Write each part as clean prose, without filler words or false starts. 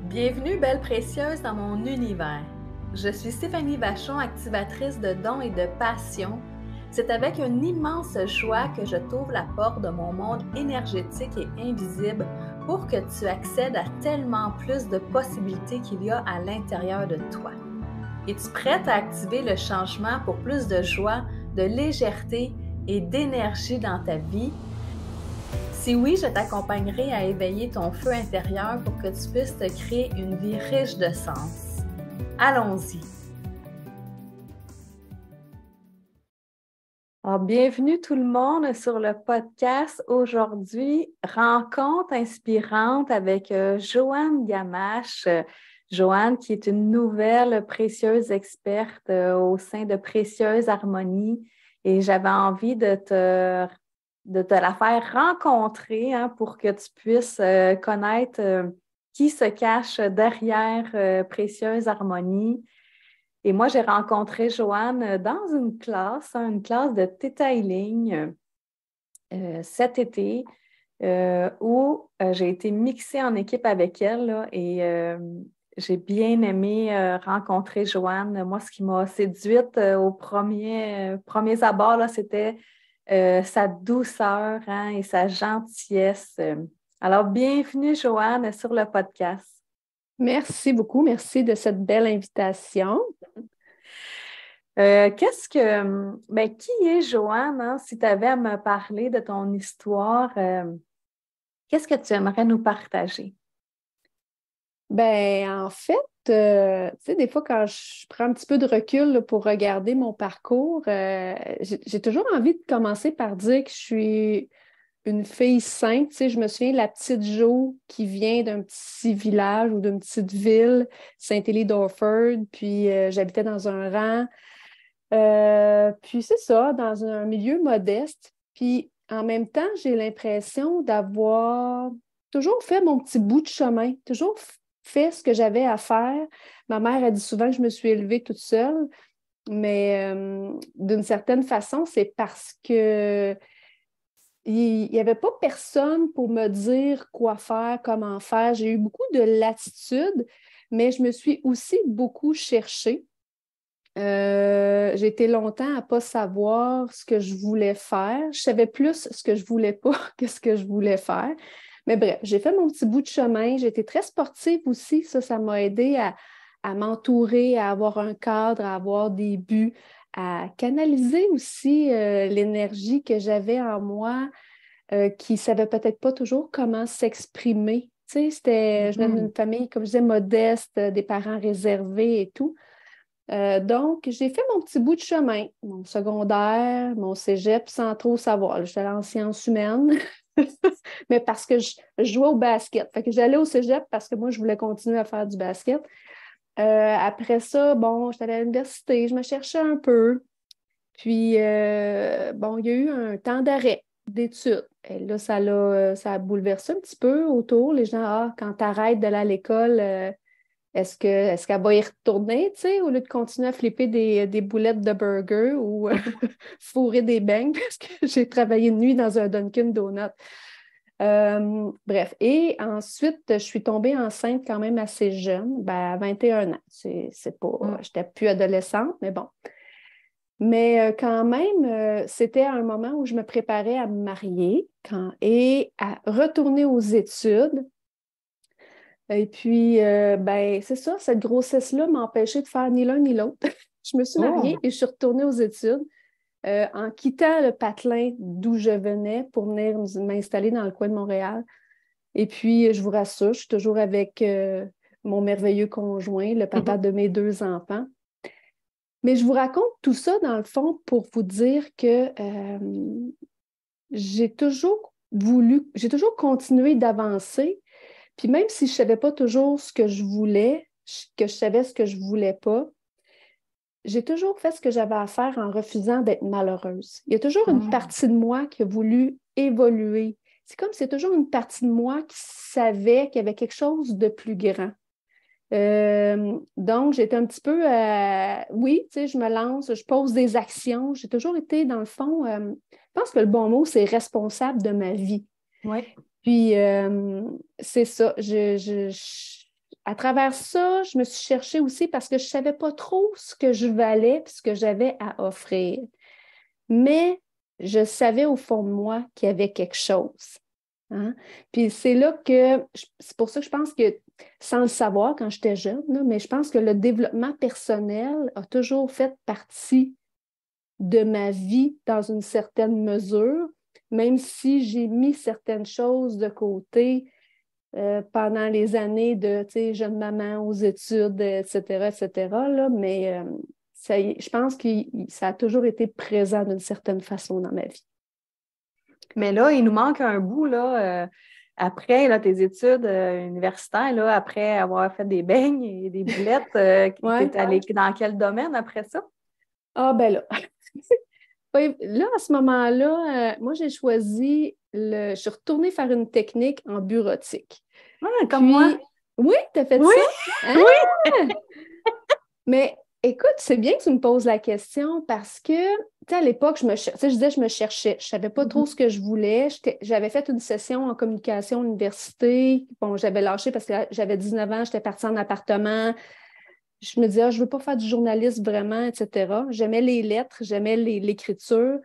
Bienvenue, belle précieuse, dans mon univers. Je suis Stéphanie Vachon, activatrice de dons et de passion. C'est avec une immense joie que je t'ouvre la porte de mon monde énergétique et invisible pour que tu accèdes à tellement plus de possibilités qu'il y a à l'intérieur de toi. Es-tu prête à activer le changement pour plus de joie, de légèreté et d'énergie dans ta vie? Si oui, je t'accompagnerai à éveiller ton feu intérieur pour que tu puisses te créer une vie riche de sens. Allons-y! Alors, bienvenue tout le monde sur le podcast. Aujourd'hui, rencontre inspirante avec Joanne Gamache. Joanne qui est une nouvelle précieuse experte au sein de Précieuse Harmonie. Et j'avais envie de te la faire rencontrer pour que tu puisses connaître qui se cache derrière Précieuse Harmonie. Et moi, j'ai rencontré Joanne dans une classe de Theta Healing cet été où j'ai été mixée en équipe avec elle là, et j'ai bien aimé rencontrer Joanne. Moi, ce qui m'a séduite aux premiers abords, là, c'était sa douceur et sa gentillesse. Alors, bienvenue, Joanne, sur le podcast. Merci beaucoup. Merci de cette belle invitation. Qui est Joanne? Si tu avais à me parler de ton histoire, qu'est-ce que tu aimerais nous partager? En fait, tu sais, des fois, quand je prends un petit peu de recul là, pour regarder mon parcours, j'ai toujours envie de commencer par dire que je suis une fille simple. Tu sais, je me souviens de la petite Jo qui vient d'un petit village ou d'une petite ville, Saint-Élie-d'Orford, puis j'habitais dans un rang. Puis c'est ça, dans un milieu modeste. Puis en même temps, j'ai l'impression d'avoir toujours fait mon petit bout de chemin, toujours fait ce que j'avais à faire. Ma mère a dit souvent que je me suis élevée toute seule, mais d'une certaine façon, c'est parce que il n'y avait pas personne pour me dire quoi faire, comment faire. J'ai eu beaucoup de latitude, mais je me suis aussi beaucoup cherchée. J'ai été longtemps à ne pas savoir ce que je voulais faire. Je savais plus ce que je voulais pas que ce que je voulais faire. Mais bref, j'ai fait mon petit bout de chemin. J'ai été très sportive aussi. Ça m'a aidé à m'entourer, à avoir un cadre, à avoir des buts, à canaliser aussi l'énergie que j'avais en moi, qui ne savait peut-être pas toujours comment s'exprimer. Tu sais, je venais d'une famille, comme je disais, modeste, des parents réservés et tout. Donc, j'ai fait mon petit bout de chemin, mon secondaire, mon cégep, sans trop savoir. J'étais allée en sciences humaines, mais parce que je jouais au basket. Fait que j'allais au cégep parce que moi, je voulais continuer à faire du basket. Après ça, bon, j'étais allée à l'université, je me cherchais un peu. Puis, il y a eu un temps d'arrêt d'études. Et là, ça a bouleversé un petit peu autour. Les gens, quand tu arrêtes d'aller à l'école, est-ce qu'elle va y retourner, tu sais, au lieu de continuer à flipper des boulettes de burger ou fourrer des beignes, parce que j'ai travaillé de nuit dans un Dunkin' Donut. Bref. Et ensuite, je suis tombée enceinte quand même assez jeune, à 21 ans. C'est pas, j'étais plus adolescente, mais bon. Mais quand même, c'était un moment où je me préparais à me marier et à retourner aux études. Et puis, c'est ça, cette grossesse-là m'a empêchée de faire ni l'un ni l'autre. Je me suis mariée et je suis retournée aux études en quittant le patelin d'où je venais pour venir m'installer dans le coin de Montréal. Et puis, je vous rassure, je suis toujours avec mon merveilleux conjoint, le papa de mes 2 enfants. Mais je vous raconte tout ça, dans le fond, pour vous dire que j'ai toujours continué d'avancer. Puis même si je ne savais pas toujours ce que je voulais, que je savais ce que je ne voulais pas, j'ai toujours fait ce que j'avais à faire en refusant d'être malheureuse. Il y a toujours une partie de moi qui a voulu évoluer. C'est comme si c'est toujours une partie de moi qui savait qu'il y avait quelque chose de plus grand. Donc, j'étais un petit peu, oui, tu sais, je me lance, je pose des actions. J'ai toujours été, dans le fond, je pense que le bon mot, c'est responsable de ma vie. Oui. Puis, c'est ça. à travers ça, je me suis cherchée aussi parce que je ne savais pas trop ce que je valais et ce que j'avais à offrir. Mais je savais au fond de moi qu'il y avait quelque chose. Hein? Puis c'est là que, c'est pour ça que je pense que, sans le savoir quand j'étais jeune, là, mais je pense que le développement personnel a toujours fait partie de ma vie dans une certaine mesure, même si j'ai mis certaines choses de côté pendant les années de jeune maman aux études, etc., etc., là, mais je pense que ça a toujours été présent d'une certaine façon dans ma vie. Mais là, il nous manque un bout, là, après là, tes études universitaires, là, après avoir fait des beignes et des boulettes, tu es allée dans quel domaine après ça? Ah, ben là. Là, à ce moment-là, moi, j'ai choisi, je suis retournée faire une technique en bureautique. Ah, comme moi? Oui, tu as fait oui. ça? Ah! Oui! Mais écoute, c'est bien que tu me poses la question parce que, tu sais, à l'époque, je disais, je me cherchais. Je ne savais pas trop ce que je voulais. J'avais fait une session en communication à l'université. Bon, j'avais lâché parce que j'avais 19 ans, j'étais partie en appartement. Je me disais, je ne veux pas faire du journalisme vraiment, etc. J'aimais les lettres, j'aimais l'écriture.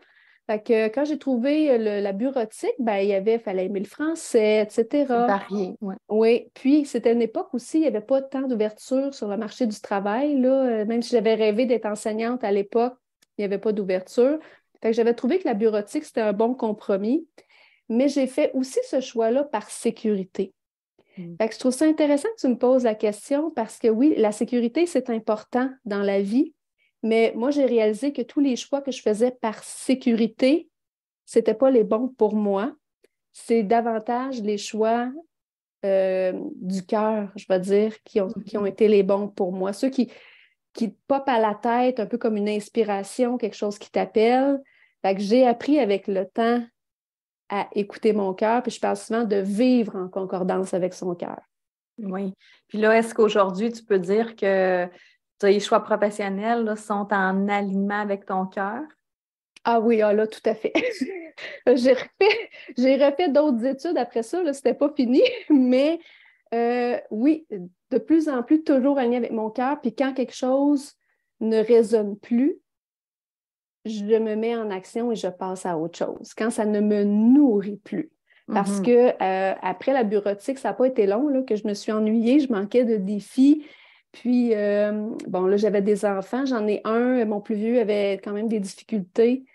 Fait que quand j'ai trouvé la bureautique, ben, fallait aimer le français, etc. Varié, oui. Oui, puis c'était une époque aussi, il n'y avait pas tant d'ouverture sur le marché du travail, là. Même si j'avais rêvé d'être enseignante à l'époque, il n'y avait pas d'ouverture. Fait que j'avais trouvé que la bureautique, c'était un bon compromis. Mais j'ai fait aussi ce choix-là par sécurité. Fait que je trouve ça intéressant que tu me poses la question parce que oui, la sécurité, c'est important dans la vie, mais moi, j'ai réalisé que tous les choix que je faisais par sécurité, ce n'étaient pas les bons pour moi. C'est davantage les choix du cœur, je vais dire, qui ont été les bons pour moi. Ceux qui te popent à la tête, un peu comme une inspiration, quelque chose qui t'appelle. Fait que j'ai appris avec le temps à écouter mon cœur, puis je parle souvent de vivre en concordance avec son cœur. Oui. Puis là, est-ce qu'aujourd'hui, tu peux dire que tes choix professionnels là, sont en alignement avec ton cœur? Ah oui, ah là, tout à fait. J'ai refait d'autres études après ça, là, c'était pas fini, mais oui, de plus en plus, toujours aligné avec mon cœur. Puis quand quelque chose ne résonne plus, je me mets en action et je passe à autre chose. Quand ça ne me nourrit plus. Parce que après la bureautique, ça n'a pas été long là, que je me suis ennuyée, je manquais de défis. Puis, bon, là, j'avais des enfants, j'en ai un, mon plus vieux avait quand même des difficultés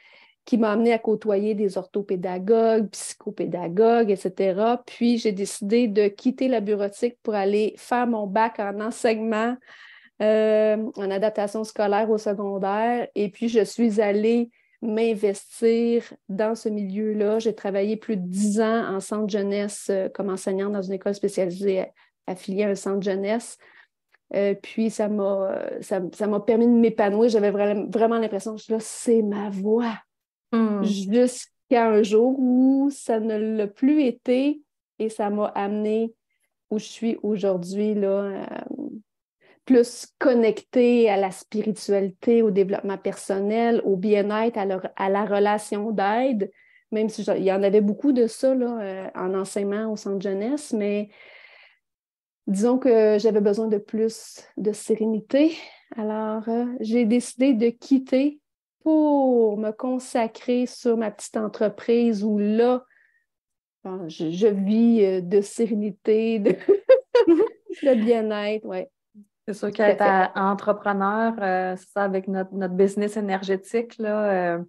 qui m'a amené à côtoyer des orthopédagogues, psychopédagogues, etc. Puis, j'ai décidé de quitter la bureautique pour aller faire mon bac en enseignement, en adaptation scolaire au secondaire. Et puis, je suis allée m'investir dans ce milieu-là. J'ai travaillé plus de 10 ans en centre jeunesse comme enseignante dans une école spécialisée affiliée à un centre jeunesse. Puis, ça m'a permis de m'épanouir. J'avais vraiment l'impression que là, c'est ma voie. Jusqu'à un jour où ça ne l'a plus été et ça m'a amené où je suis aujourd'hui, là, plus connectée à la spiritualité, au développement personnel, au bien-être, à la relation d'aide, même si il y en avait beaucoup de ça là, en enseignement au centre jeunesse, mais disons que j'avais besoin de plus de sérénité. Alors, j'ai décidé de quitter pour me consacrer sur ma petite entreprise où là, je vis de sérénité, de bien-être, oui. C'est sûr qu'être entrepreneur, c'est ça, avec notre business énergétique, là,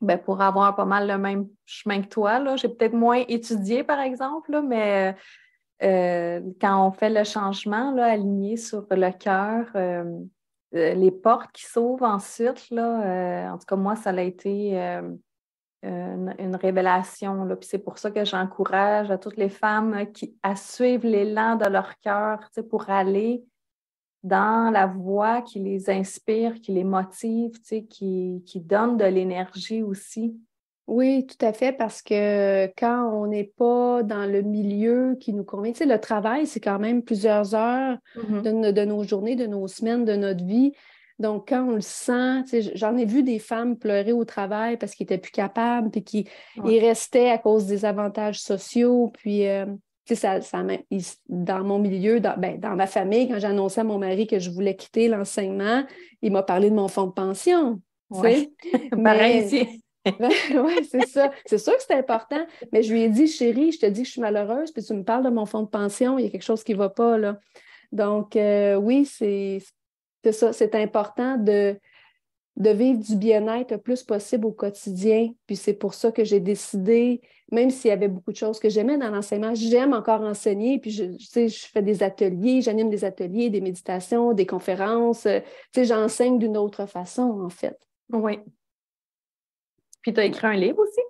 ben, pour avoir pas mal le même chemin que toi, là. J'ai peut-être moins étudié, par exemple, là, mais quand on fait le changement, là, aligné sur le cœur, les portes qui s'ouvrent ensuite, là, en tout cas, moi, ça a été une révélation. Là. Puis c'est pour ça que j'encourage à toutes les femmes à suivre l'élan de leur cœur pour aller dans la voie qui les inspire, qui les motive, qui donne de l'énergie aussi. Oui, tout à fait, parce que quand on n'est pas dans le milieu qui nous convient, le travail, c'est quand même plusieurs heures de nos journées, de nos semaines, de notre vie. Donc, quand on le sent, j'en ai vu des femmes pleurer au travail parce qu'ils n'étaient plus capables, puis qu'ils restaient à cause des avantages sociaux. Puis, Tu sais, dans mon milieu, dans ma famille, quand j'ai annoncé à mon mari que je voulais quitter l'enseignement, il m'a parlé de mon fonds de pension, tu sais. Oui, pareil Mais ici. oui, c'est ça. C'est sûr que c'est important, mais je lui ai dit, chérie, je te dis que je suis malheureuse, puis tu me parles de mon fonds de pension, il y a quelque chose qui ne va pas, là. Donc, oui, c'est ça. C'est important de vivre du bien-être le plus possible au quotidien. Puis c'est pour ça que j'ai décidé, même s'il y avait beaucoup de choses que j'aimais dans l'enseignement, j'aime encore enseigner. Puis tu sais, je fais des ateliers, j'anime des ateliers, des méditations, des conférences. Tu sais, j'enseigne d'une autre façon, en fait. Oui. Puis tu as écrit un livre aussi?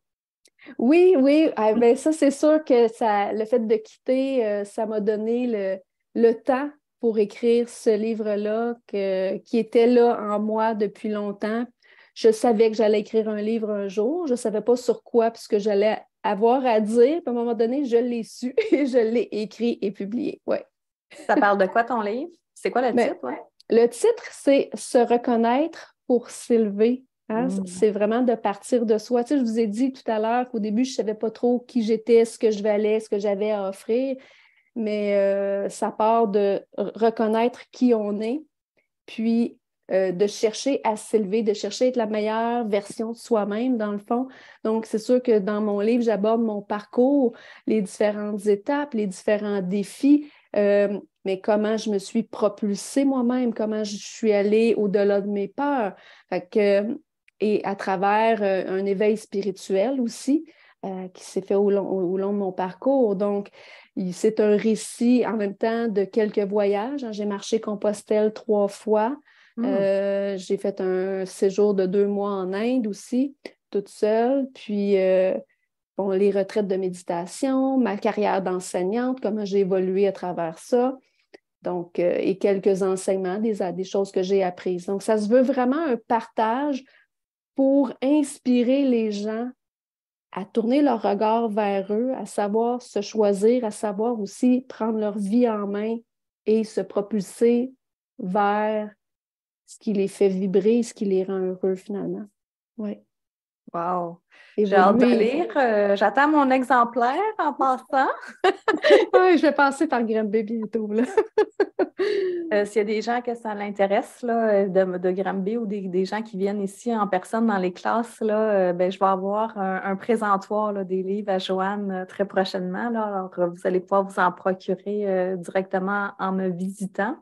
Oui, oui. Ah, ben ça, c'est sûr que le fait de quitter, ça m'a donné le temps pour écrire ce livre-là qui était là en moi depuis longtemps. Je savais que j'allais écrire un livre un jour. Je ne savais pas sur quoi, puisque j'allais avoir à dire. Puis à un moment donné, je l'ai su et je l'ai écrit et publié. Ouais. Ça parle de quoi ton livre? C'est quoi le Mais titre? Ouais? le titre, c'est Se reconnaître pour s'élever. Hein? Mm. C'est vraiment de partir de soi. Tu sais, je vous ai dit tout à l'heure qu'au début, je ne savais pas trop qui j'étais, ce que je valais, ce que j'avais à offrir, mais ça part de reconnaître qui on est, puis de chercher à s'élever, de chercher à être la meilleure version de soi-même, dans le fond. Donc, c'est sûr que dans mon livre, j'aborde mon parcours, les différentes étapes, les différents défis, mais comment je me suis propulsée moi-même, comment je suis allée au-delà de mes peurs. Fait que, et à travers un éveil spirituel aussi, qui s'est fait au long de mon parcours. Donc, c'est un récit en même temps de quelques voyages. J'ai marché Compostelle 3 fois. Mm. J'ai fait un séjour de 2 mois en Inde aussi, toute seule. Puis, bon, les retraites de méditation, ma carrière d'enseignante, comment j'ai évolué à travers ça. Donc, et quelques enseignements, des choses que j'ai apprises. Donc, ça se veut vraiment un partage pour inspirer les gens à tourner leur regard vers eux, à savoir se choisir, à savoir aussi prendre leur vie en main et se propulser vers ce qui les fait vibrer, ce qui les rend heureux finalement. Oui. Wow! J'ai hâte de Évoluer. lire. J'attends mon exemplaire en passant. Oui, je vais passer par Granby bientôt, là. S'il y a des gens que ça l'intéresse là, de Granby ou des gens qui viennent ici en personne dans les classes, là, ben, je vais avoir un présentoir là, des livres à Joanne très prochainement. Là. Alors, vous allez pouvoir vous en procurer directement en me visitant.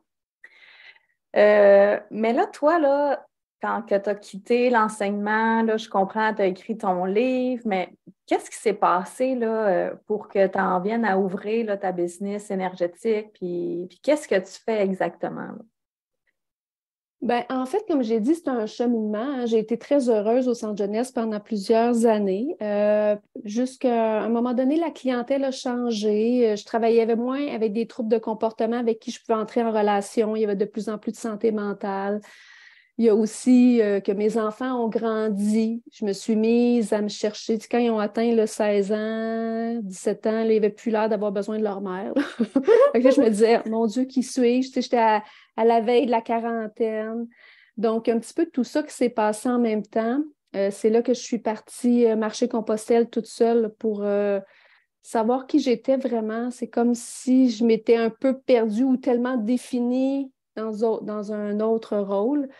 Mais là, toi, là, quand tu as quitté l'enseignement, là, je comprends, tu as écrit ton livre, mais qu'est-ce qui s'est passé là, pour que tu en viennes à ouvrir là, ta business énergétique? Puis qu'est-ce que tu fais exactement? Là? Ben, en fait, comme j'ai dit, c'est un cheminement. Hein. J'ai été très heureuse au centre jeunesse pendant plusieurs années. Jusqu'à un moment donné, la clientèle a changé. Je travaillais avec moins avec des troubles de comportement avec qui je pouvais entrer en relation. Il y avait de plus en plus de santé mentale. Il y a aussi que mes enfants ont grandi. Je me suis mise à me chercher. Tu sais, quand ils ont atteint 16 ans, 17 ans, là, ils n'avaient plus l'air d'avoir besoin de leur mère. Fait que là, je me disais, mon Dieu, qui suis-je? Tu sais, j'étais à la veille de la quarantaine. Donc, un petit peu tout ça qui s'est passé en même temps. C'est là que je suis partie marcher Compostelle toute seule pour savoir qui j'étais vraiment. C'est comme si je m'étais un peu perdue ou tellement définie dans un autre rôle.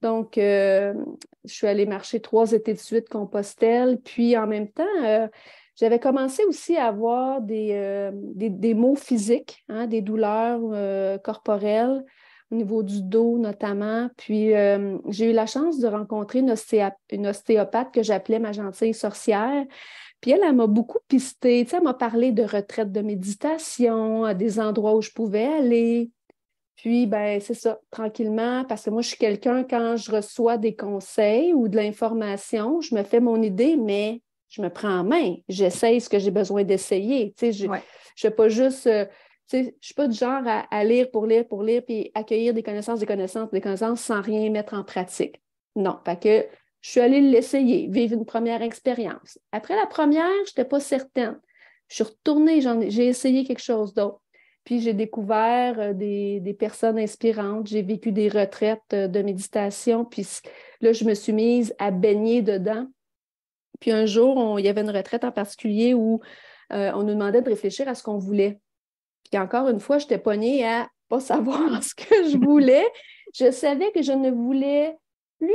Donc, je suis allée marcher 3 étés de suite Compostelle. Puis, en même temps, j'avais commencé aussi à avoir des maux physiques, hein, des douleurs corporelles au niveau du dos notamment. Puis, j'ai eu la chance de rencontrer une ostéopathe que j'appelais ma gentille sorcière. Puis elle m'a beaucoup pistée. Tu sais, elle m'a parlé de retraites de méditation, à des endroits où je pouvais aller. Puis, ben, c'est ça, tranquillement, parce que moi, je suis quelqu'un, quand je reçois des conseils ou de l'information, je me fais mon idée, mais je me prends en main. J'essaye ce que j'ai besoin d'essayer. Tu sais, je ne Ouais. fais pas juste, tu sais, je ne suis pas du genre à lire, puis accueillir des connaissances sans rien mettre en pratique. Non, parce que je suis allée l'essayer, vivre une première expérience. Après la première, je n'étais pas certaine. Je suis retournée, j'ai essayé quelque chose d'autre. Puis j'ai découvert des personnes inspirantes. J'ai vécu des retraites de méditation. Puis là, je me suis mise à baigner dedans. Puis un jour, il y avait une retraite en particulier où on nous demandait de réfléchir à ce qu'on voulait. Puis encore une fois, j'étais pognée à pas savoir ce que je voulais. Je savais que je ne voulais plus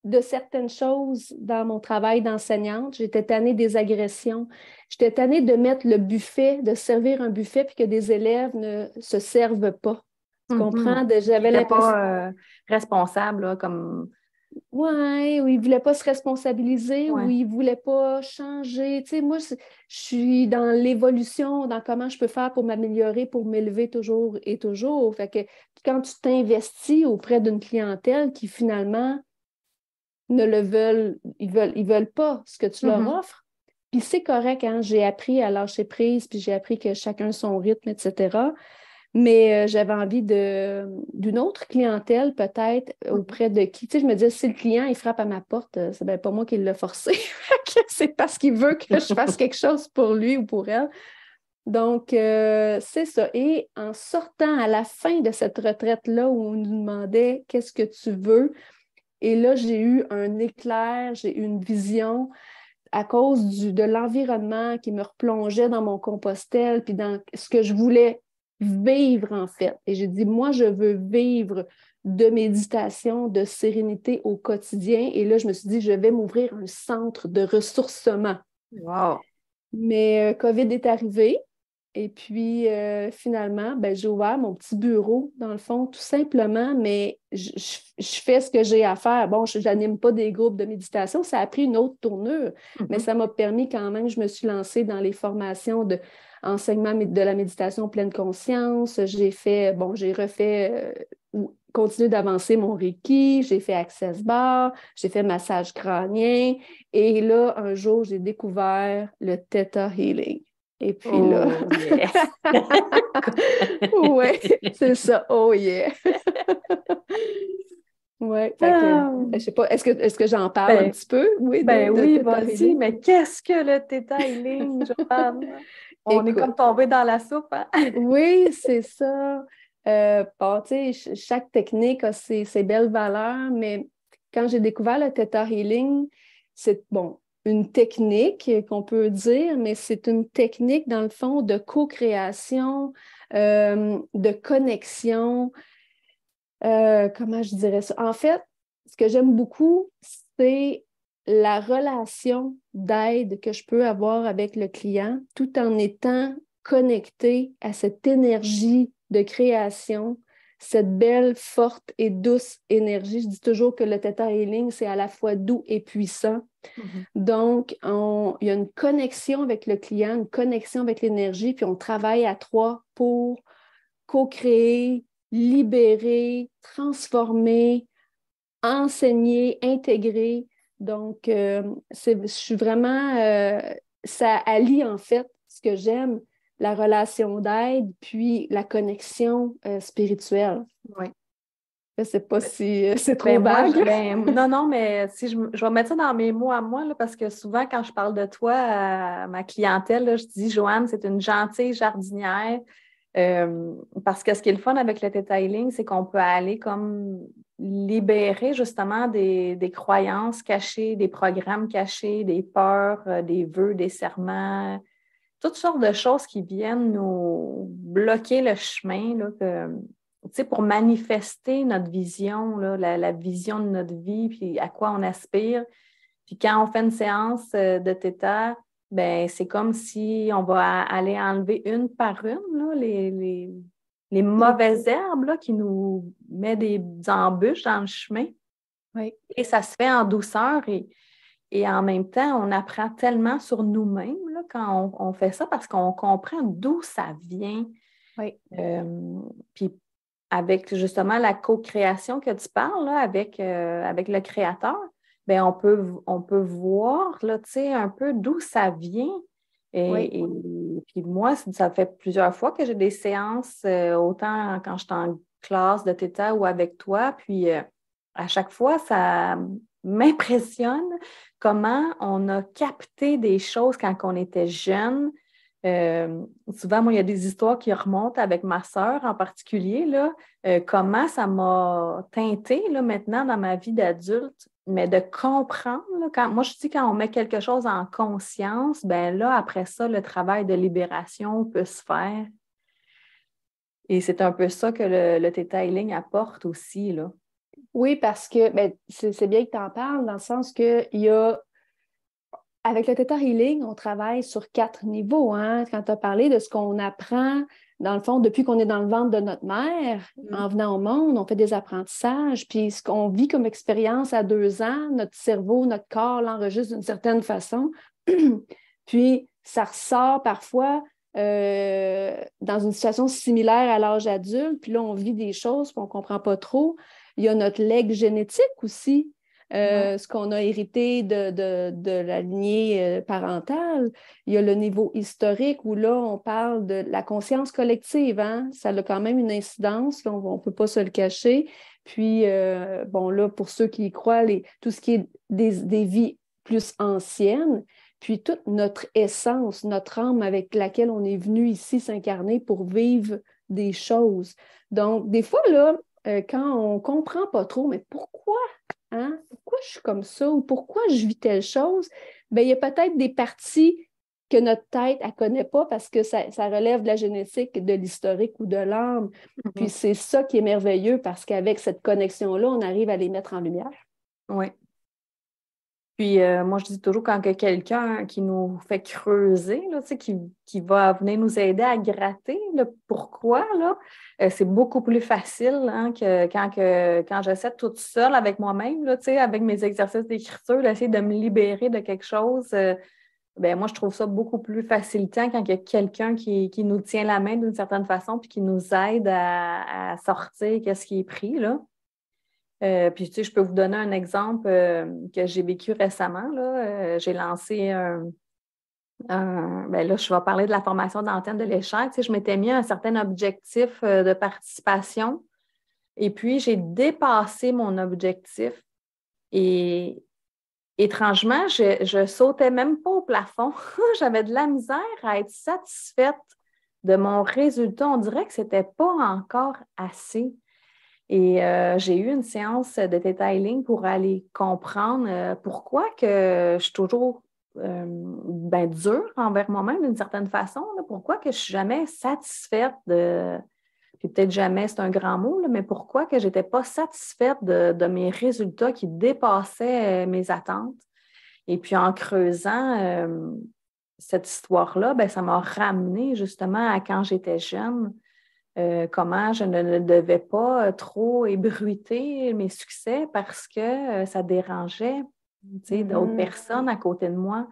de certaines choses dans mon travail d'enseignante. J'étais tannée des agressions. J'étais tannée de mettre le buffet, de servir un buffet puis que des élèves ne se servent pas. Tu comprends? J'avais T'es l'impression... pas responsable, là, comme... Oui, où ils ne voulaient pas se responsabiliser, où Ouais. ils ne voulaient pas changer. Tu sais, moi, je suis dans l'évolution, dans comment je peux faire pour m'améliorer, pour m'élever toujours et toujours. Fait que quand tu t'investis auprès d'une clientèle qui finalement ne le veulent, ils veulent pas ce que tu leur offres, puis c'est correct, hein? J'ai appris à lâcher prise, puis j'ai appris que chacun son rythme, etc. Mais j'avais envie d'une autre clientèle, peut-être, auprès de qui. Tu sais, je me disais, si le client, il frappe à ma porte, c'est bien pas moi qui l'ai forcé. C'est parce qu'il veut que je fasse quelque chose pour lui ou pour elle. Donc, c'est ça. Et en sortant à la fin de cette retraite-là, où on nous demandait qu'est-ce que tu veux, et là, j'ai eu un éclair, j'ai eu une vision à cause de l'environnement qui me replongeait dans mon compostel, puis dans ce que je voulais vivre en fait. Et j'ai dit, moi, je veux vivre de méditation, de sérénité au quotidien. Et là, je me suis dit, je vais m'ouvrir un centre de ressourcement. Wow! Mais COVID est arrivé. Et puis, finalement, j'ai ouvert mon petit bureau, dans le fond, tout simplement, mais je fais ce que j'ai à faire. Bon, je n'anime pas des groupes de méditation, ça a pris une autre tournure, mais ça m'a permis quand même, je me suis lancée dans les formations d'enseignement de la méditation pleine conscience. J'ai refait, continué d'avancer mon Reiki, j'ai fait Access Bar, j'ai fait massage crânien, et là, un jour, j'ai découvert le Theta Healing. Et puis là, yes! oui, c'est ça, oh yeah! Oui, fait que, je sais pas, est-ce que j'en parle un petit peu? Oui, de Oui, Theta vas-y, Healing? mais qu'est-ce que le Theta Healing, Joanne? On est comme Écoute, tombé dans la soupe, hein? oui, c'est ça. Bon, tu sais, chaque technique a ses belles valeurs, mais quand j'ai découvert le Theta Healing, c'est, bon, une technique qu'on peut dire, mais c'est une technique, dans le fond, de co-création, de connexion. Comment je dirais ça? En fait, ce que j'aime beaucoup, c'est la relation d'aide que je peux avoir avec le client tout en étant connecté à cette énergie de création, cette belle, forte et douce énergie. Je dis toujours que le Theta Healing, c'est à la fois doux et puissant. Donc, il y a une connexion avec le client, une connexion avec l'énergie, puis on travaille à trois pour co-créer, libérer, transformer, enseigner, intégrer. Donc, je suis vraiment, ça allie en fait ce que j'aime, la relation d'aide, puis la connexion spirituelle. Oui. Je ne sais pas si c'est trop Moi, vague. non, non, mais si je vais mettre ça dans mes mots à moi, là, parce que souvent, quand je parle de toi à ma clientèle, là, je dis, Joanne, c'est une gentille jardinière. Parce que ce qui est le fun avec le Theta Healing, c'est qu'on peut aller comme libérer justement des croyances cachées, des programmes cachés, des peurs, des vœux, des serments, toutes sortes de choses qui viennent nous bloquer le chemin, là, pour manifester notre vision, là, la vision de notre vie, puis à quoi on aspire. Puis quand on fait une séance de Theta, ben c'est comme si on va aller enlever une par une là, les mauvaises herbes là, qui nous mettent des embûches dans le chemin. Oui. Et ça se fait en douceur et en même temps, on apprend tellement sur nous-mêmes là, quand on fait ça parce qu'on comprend d'où ça vient. Oui. Puis avec justement la co-création que tu parles là, avec le créateur, bien, on peut voir là, un peu d'où ça vient. Et puis moi, ça fait plusieurs fois que j'ai des séances, autant quand je suis en classe de Theta ou avec toi. Puis à chaque fois, ça m'impressionne comment on a capté des choses quand on était jeune, Souvent, moi, il y a des histoires qui remontent avec ma sœur en particulier, là, comment ça m'a teinté là, maintenant dans ma vie d'adulte, mais de comprendre, là, moi je dis quand on met quelque chose en conscience, ben là, après ça, le travail de libération peut se faire. Et c'est un peu ça que le Theta Healing apporte aussi, là. Oui, parce que ben, c'est bien que tu en parles, dans le sens que il y a avec le Theta Healing, on travaille sur 4 niveaux. Hein? Quand tu as parlé de ce qu'on apprend, dans le fond, depuis qu'on est dans le ventre de notre mère, en venant au monde, on fait des apprentissages. Puis ce qu'on vit comme expérience à 2 ans, notre cerveau, notre corps l'enregistre d'une certaine façon. Puis ça ressort parfois dans une situation similaire à l'âge adulte. Puis là, on vit des choses qu'on ne comprend pas trop. Il y a notre legs génétique aussi. Ce qu'on a hérité de la lignée parentale. Il y a le niveau historique où là, on parle de la conscience collective. Hein? Ça a quand même une incidence, là, on ne peut pas se le cacher. Puis, bon, là, pour ceux qui y croient, tout ce qui est des vies plus anciennes, puis toute notre essence, notre âme avec laquelle on est venu ici s'incarner pour vivre des choses. Donc, des fois, là, quand on ne comprend pas trop, mais pourquoi? Hein? Pourquoi je suis comme ça ou pourquoi je vis telle chose? Bien, il y a peut-être des parties que notre tête ne connaît pas parce que ça relève de la génétique, de l'historique ou de l'âme. Puis c'est ça qui est merveilleux parce qu'avec cette connexion-là, on arrive à les mettre en lumière. Oui. Puis moi, je dis toujours quand il y a quelqu'un qui nous fait creuser, là, qui va venir nous aider à gratter le pourquoi, là, c'est beaucoup plus facile hein, que quand j'essaie toute seule avec moi-même, là, avec mes exercices d'écriture, d'essayer de me libérer de quelque chose. Ben, moi, je trouve ça beaucoup plus facilitant quand il y a quelqu'un qui nous tient la main d'une certaine façon puis qui nous aide à sortir qu'est-ce qui est pris, là. Puis, tu sais, je peux vous donner un exemple que j'ai vécu récemment. Là. J'ai lancé ben là, je vais parler de la formation d'antenne de l'échelle. Tu sais, je m'étais mis un certain objectif de participation et puis j'ai dépassé mon objectif et étrangement, je sautais même pas au plafond. J'avais de la misère à être satisfaite de mon résultat. On dirait que c'était pas encore assez. Et j'ai eu une séance de Theta Healing pour aller comprendre pourquoi que je suis toujours dure envers moi-même d'une certaine façon. Là, pourquoi que je ne suis jamais satisfaite de... Puis peut-être jamais, c'est un grand mot, là, mais pourquoi que je n'étais pas satisfaite de mes résultats qui dépassaient mes attentes. Et puis en creusant cette histoire-là, ben, ça m'a ramené justement à quand j'étais jeune. Comment je ne devais pas trop ébruiter mes succès parce que ça dérangeait d'autres personnes à côté de moi.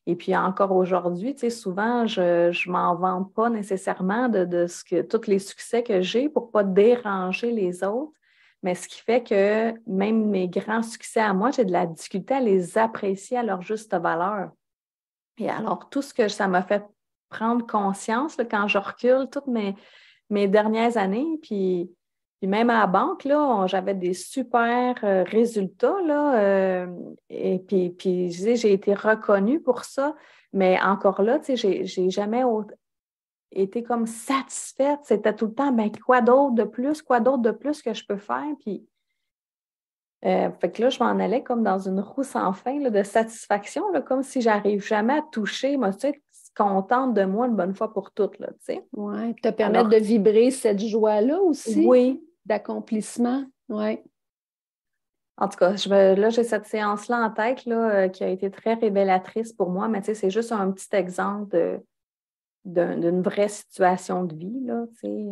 Et puis encore aujourd'hui, souvent, je ne m'en vante pas nécessairement de tous les succès que j'ai pour ne pas déranger les autres. Mais ce qui fait que même mes grands succès à moi, j'ai de la difficulté à les apprécier à leur juste valeur. Et alors, tout ce que ça m'a fait prendre conscience là, quand je recule toutes mes dernières années, puis même à la banque, là, j'avais des super résultats, là, et puis j'ai été reconnue pour ça, mais encore là, j'ai jamais été comme satisfaite. C'était tout le temps, ben, quoi d'autre de plus que je peux faire, puis fait que là, je m'en allais comme dans une roue sans fin là, de satisfaction, là, comme si j'arrive jamais à toucher, moi, tu sais, contente de moi une bonne fois pour toutes, là, tu sais. Oui, te permettre de vibrer cette joie-là aussi, oui, d'accomplissement. Oui. En tout cas, là, j'ai cette séance-là en tête là, qui a été très révélatrice pour moi, mais tu sais, c'est juste un petit exemple d'une vraie situation de vie, là, tu sais.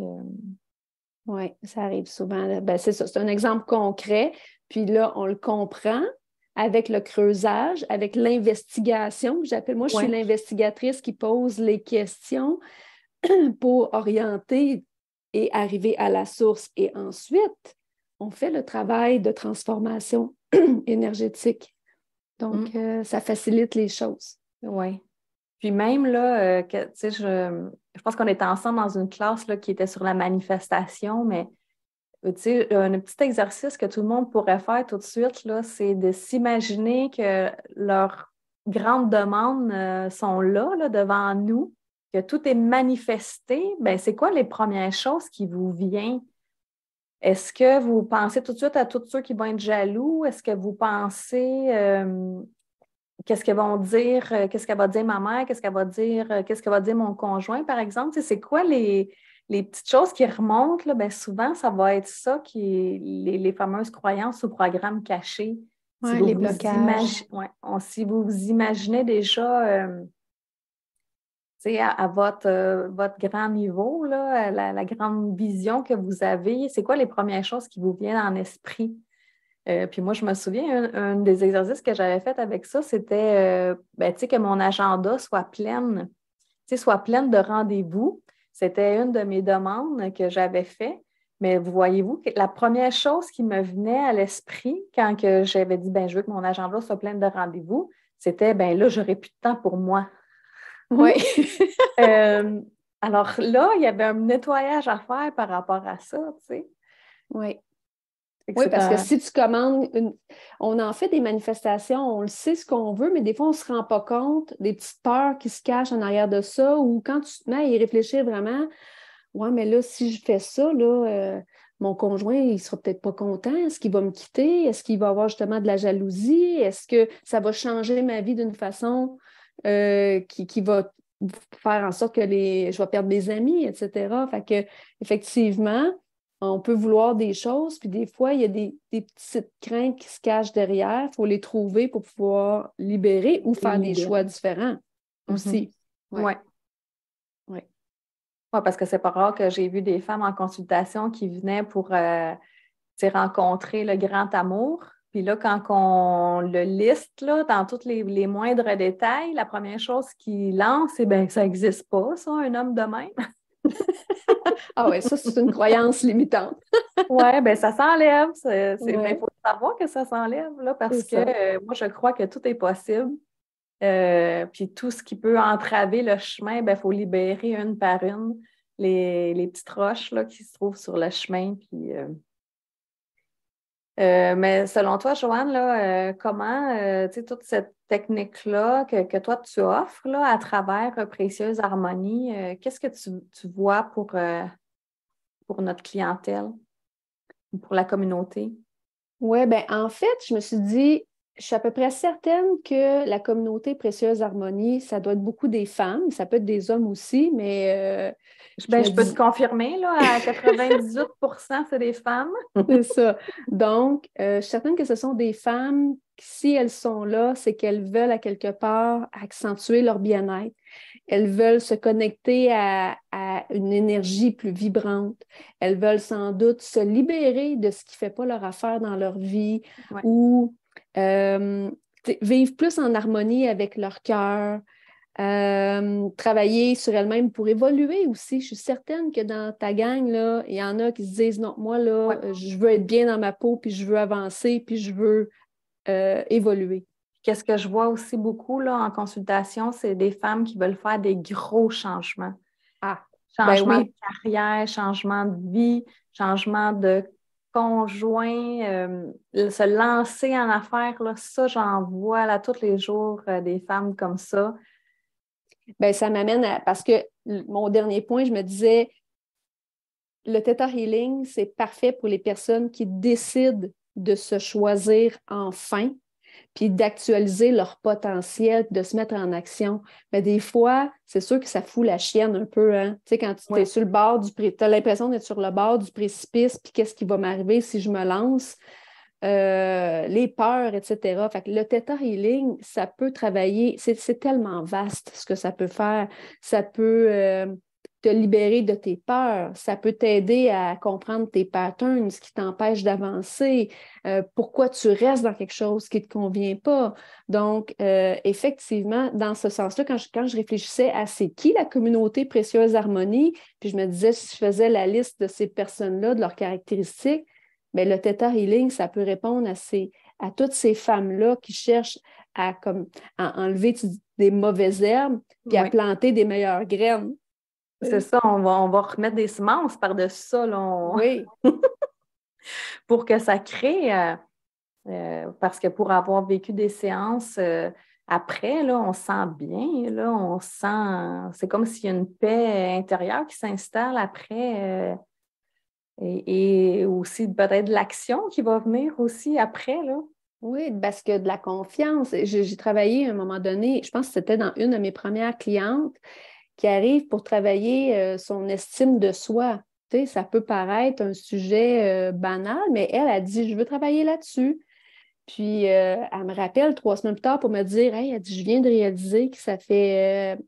Oui, ça arrive souvent. Ben, c'est ça, c'est un exemple concret. Puis là, on le comprend avec le creusage, avec l'investigation. Moi, je suis l'investigatrice qui pose les questions pour orienter et arriver à la source. Et ensuite, on fait le travail de transformation énergétique. Donc, ça facilite les choses. Oui. Puis même, là, tu sais, je pense qu'on était ensemble dans une classe là, qui était sur la manifestation, mais tu sais, un petit exercice que tout le monde pourrait faire tout de suite, là, c'est de s'imaginer que leurs grandes demandes sont là, devant nous. que tout est manifesté, ben c'est quoi les premières choses qui vous viennent? Est-ce que vous pensez tout de suite à tous ceux qui vont être jaloux? Est-ce que vous pensez qu'est-ce qu'elles vont dire, qu'est-ce qu'elle va dire ma mère, qu'est-ce que va dire mon conjoint, par exemple? Tu sais, c'est quoi les petites choses qui remontent? Là? Bien, souvent, ça va être ça qui est les fameuses croyances ou programmes cachés. Si Ouais, vous les vous blocages. si vous vous imaginez déjà tu sais, à votre grand niveau, là, la grande vision que vous avez, c'est quoi les premières choses qui vous viennent en esprit? Puis moi, je me souviens, un des exercices que j'avais fait avec ça, c'était ben, tu sais, que mon agenda soit pleine, tu sais, soit pleine de rendez-vous. C'était une de mes demandes que j'avais fait. Mais vous voyez-vous, que la première chose qui me venait à l'esprit quand que j'avais dit, ben, je veux que mon agenda soit plein de rendez-vous, c'était, ben là, j'aurai plus de temps pour moi. Oui. Euh, alors là, il y avait un nettoyage à faire par rapport à ça, tu sais. Oui. Fait que Oui, c'est parce que si tu commandes on en fait des manifestations, on le sait ce qu'on veut, mais des fois, on ne se rend pas compte des petites peurs qui se cachent en arrière de ça, ou quand tu te mets à y réfléchir vraiment, ouais, mais là, si je fais ça, là, mon conjoint, il ne sera peut-être pas content. Est-ce qu'il va me quitter? Est-ce qu'il va avoir justement de la jalousie? Est-ce que ça va changer ma vie d'une façon qui va faire en sorte que je vais perdre mes amis, etc. Fait que, effectivement, on peut vouloir des choses, puis des fois, il y a des petites craintes qui se cachent derrière. Il faut les trouver pour pouvoir libérer ou faire des choix libéré. différents aussi. Oui, Oui. oui. Ouais, parce que c'est pas rare que j'ai vu des femmes en consultation qui venaient pour tu sais, rencontrer le grand amour. Puis là, quand on le liste là, dans tous les moindres détails, la première chose qu'il lance, c'est bien que ça n'existe pas, ça, un homme de même. Ah ouais, ça, c'est une croyance limitante. Oui, bien, ça s'enlève. Ben, il Oui, faut savoir que ça s'enlève, là, c'est parce que ça. moi, je crois que tout est possible. Puis tout ce qui peut entraver le chemin, il faut libérer une par une les petites roches là, qui se trouvent sur le chemin. Puis, mais selon toi, Joanne, là, comment tu sais, toute cette technique-là que toi tu offres là, à travers Précieuse Harmonie, qu'est-ce que tu vois pour notre clientèle, pour la communauté? Oui, ben en fait, je me suis dit, je suis à peu près certaine que la communauté Précieuse Harmonie, ça doit être beaucoup des femmes, ça peut être des hommes aussi, mais je Ben, me je peux te dis, confirmer, là, à 98%, c'est des femmes. c'est ça. Donc, je suis certaine que ce sont des femmes, si elles sont là, c'est qu'elles veulent à quelque part accentuer leur bien-être. Elles veulent se connecter à une énergie plus vibrante. Elles veulent sans doute se libérer de ce qui ne fait pas leur affaire dans leur vie Ouais. ou euh, vivre plus en harmonie avec leur cœur, travailler sur elles-mêmes pour évoluer aussi. Je suis certaine que dans ta gang, là, il y en a qui se disent, non, moi, Ouais. là, je veux être bien dans ma peau, puis je veux avancer, puis je veux évoluer. Qu'est-ce que je vois aussi beaucoup là, en consultation, c'est des femmes qui veulent faire des gros changements. Ah, ben Changement de oui. carrière, changement de vie, changement de conjoint, se lancer en affaires, là, ça, j'en vois là, tous les jours des femmes comme ça. Ben, ça m'amène à. Parce que mon dernier point, je me disais, le Theta Healing, c'est parfait pour les personnes qui décident de se choisir enfin, puis d'actualiser leur potentiel, de se mettre en action. Mais des fois, c'est sûr que ça fout la chienne un peu. Hein? Tu sais, quand tu Oui. es sur le bord tu as l'impression d'être sur le bord du précipice, puis qu'est-ce qui va m'arriver si je me lance? Les peurs, etc. Fait que le Theta Healing, ça peut travailler, c'est tellement vaste ce que ça peut faire. Ça peut te libérer de tes peurs, ça peut t'aider à comprendre tes patterns, ce qui t'empêche d'avancer, pourquoi tu restes dans quelque chose qui ne te convient pas. Donc, effectivement, dans ce sens-là, quand je réfléchissais à c'est qui la communauté Précieuse Harmonie, puis je me disais, si je faisais la liste de ces personnes-là, de leurs caractéristiques, bien, le Theta Healing, ça peut répondre à toutes ces femmes-là qui cherchent à enlever des mauvaises herbes puis à Oui. planter des meilleures graines. C'est ça, on va remettre des semences par-dessus ça là, Oui, pour que ça crée, parce que pour avoir vécu des séances après, là, on se sent bien, là, c'est comme s'il y a une paix intérieure qui s'installe après, et aussi peut-être de l'action qui va venir aussi après, là. Oui, parce que de la confiance. J'ai travaillé à un moment donné, je pense que c'était dans une de mes premières clientes qui arrive pour travailler son estime de soi. Tu sais, ça peut paraître un sujet banal, mais elle a dit, je veux travailler là-dessus. Puis, elle me rappelle 3 semaines plus tard pour me dire, hey, elle dit, je viens de réaliser que ça fait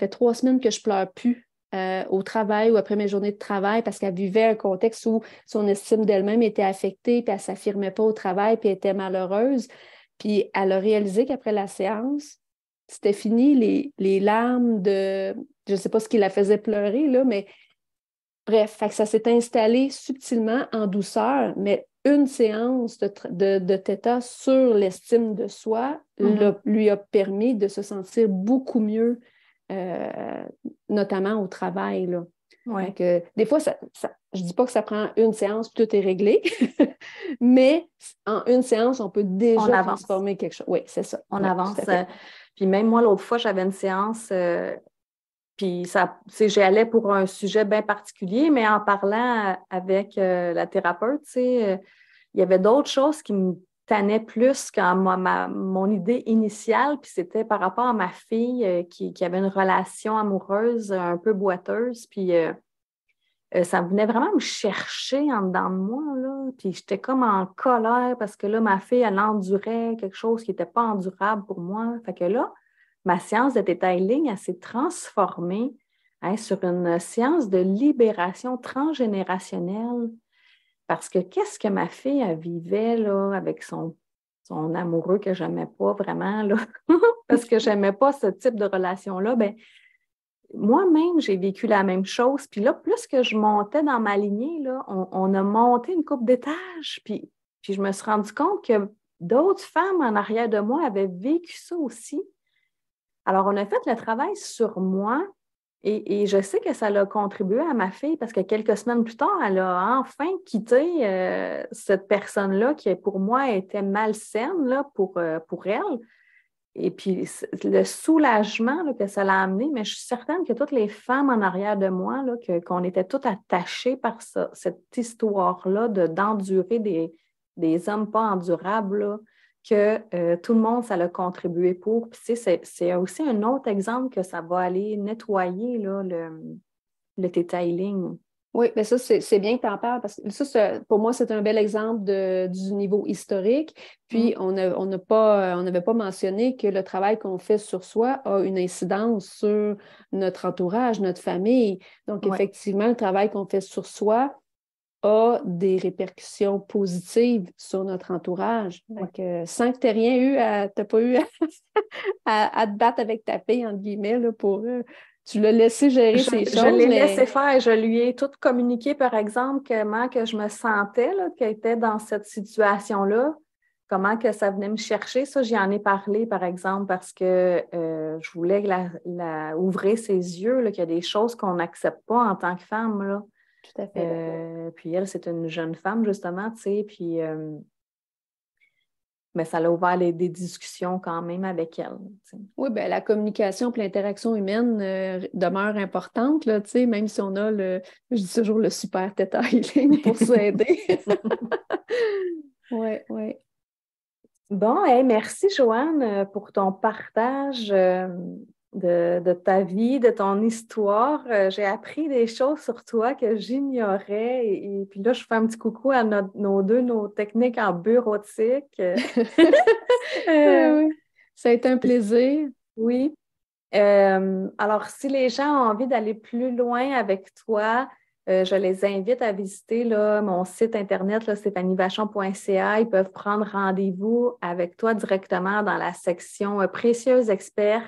3 semaines que je pleure plus au travail ou après mes journées de travail parce qu'elle vivait un contexte où son estime d'elle-même était affectée, puis elle ne s'affirmait pas au travail, puis elle était malheureuse. Puis, elle a réalisé qu'après la séance, c'était fini les larmes de, je ne sais pas ce qui la faisait pleurer, là, mais bref, fait que ça s'est installé subtilement en douceur, mais une séance de Theta sur l'estime de soi lui a permis de se sentir beaucoup mieux, notamment au travail, là. Ouais. Fait que, des fois, je ne dis pas que ça prend une séance puis tout est réglé, mais en une séance, on peut déjà transformer quelque chose. Oui, c'est ça. On Oui, avance. Puis même moi, l'autre fois, j'avais une séance, puis ça, j'y allais pour un sujet bien particulier, mais en parlant avec la thérapeute, il y avait d'autres choses qui me tannaient plus que mon idée initiale, puis c'était par rapport à ma fille qui avait une relation amoureuse un peu boiteuse, puis ça venait vraiment me chercher en dedans de moi, là. Puis j'étais comme en colère parce que là, ma fille, elle endurait quelque chose qui n'était pas endurable pour moi. Fait que là, ma séance de Theta Healing, elle s'est transformée, hein, sur une séance de libération transgénérationnelle. Parce que qu'est-ce que ma fille, elle vivait là, avec son amoureux que je n'aimais pas vraiment, là, parce que je n'aimais pas ce type de relation-là, ben moi-même, j'ai vécu la même chose. Puis là, plus que je montais dans ma lignée, là, on a monté une couple d'étages. Puis je me suis rendu compte que d'autres femmes en arrière de moi avaient vécu ça aussi. Alors, on a fait le travail sur moi et je sais que ça a contribué à ma fille parce que quelques semaines plus tard, elle a enfin quitté cette personne-là qui, pour moi, était malsaine là, pour elle. Et puis, le soulagement là, que ça l'a amené, mais je suis certaine que toutes les femmes en arrière de moi, là, qu'on était toutes attachées par cette histoire-là d'endurer des hommes pas endurables, là, que tout le monde, ça l'a contribué pour. Puis, tu sais, c'est aussi un autre exemple que ça va aller nettoyer là, le Theta Healing. Oui, mais ça, c'est bien que tu en parles parce que ça, pour moi, c'est un bel exemple du niveau historique. Puis, on n'avait pas mentionné que le travail qu'on fait sur soi a une incidence sur notre entourage, notre famille. Donc, effectivement, le travail qu'on fait sur soi a des répercussions positives sur notre entourage. Donc, sans que tu n'aies pas eu à te battre avec ta fille, entre guillemets, là, tu l'as laissé gérer ces choses. Je l'ai laissé faire. Je lui ai tout communiqué, par exemple, comment que je me sentais, là, qu'elle était dans cette situation-là, comment que ça venait me chercher. Ça, j'y en ai parlé, par exemple, parce que je voulais ouvrir ses yeux, là, qu'il y a des choses qu'on n'accepte pas en tant que femme, là. Tout à fait. Puis elle, c'est une jeune femme, justement, tu sais, puis... mais ça l'a ouvert des discussions quand même avec elle. T'sais. Oui, bien, la communication et l'interaction humaine demeure importante, là, même si on a je dis toujours le super Theta Healing pour s'aider. Oui, oui. Bon, merci Joanne pour ton partage de ta vie, de ton histoire. J'ai appris des choses sur toi que j'ignorais. Et puis là, je fais un petit coucou à nos techniques en bureautique. Oui. Ça a été un plaisir. Oui. Alors, si les gens ont envie d'aller plus loin avec toi, je les invite à visiter là, mon site internet, là, stéphanievachon.ca. Ils peuvent prendre rendez-vous avec toi directement dans la section Précieuse Experte.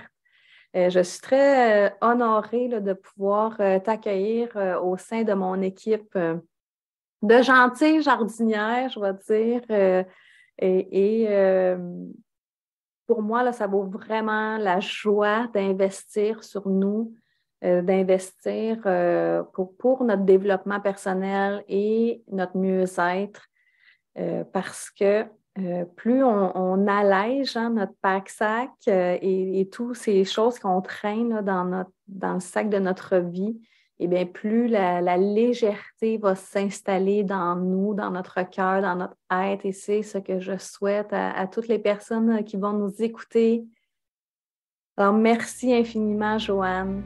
Je suis très honorée là, de pouvoir t'accueillir au sein de mon équipe de gentilles jardinières, je vais dire. Pour moi, là, ça vaut vraiment la joie d'investir sur nous, d'investir pour notre développement personnel et notre mieux-être, parce que plus on allège notre pack-sac et toutes ces choses qu'on traîne là, dans le sac de notre vie, eh bien, plus la légèreté va s'installer dans nous, dans notre cœur, dans notre être. Et c'est ce que je souhaite à toutes les personnes qui vont nous écouter. Alors, merci infiniment, Joanne.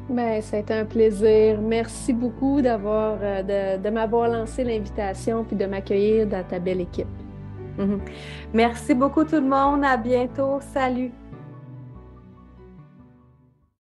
Ben, ça a été un plaisir. Merci beaucoup de m'avoir lancé l'invitation puis de m'accueillir dans ta belle équipe. Merci beaucoup tout le monde. À bientôt. Salut.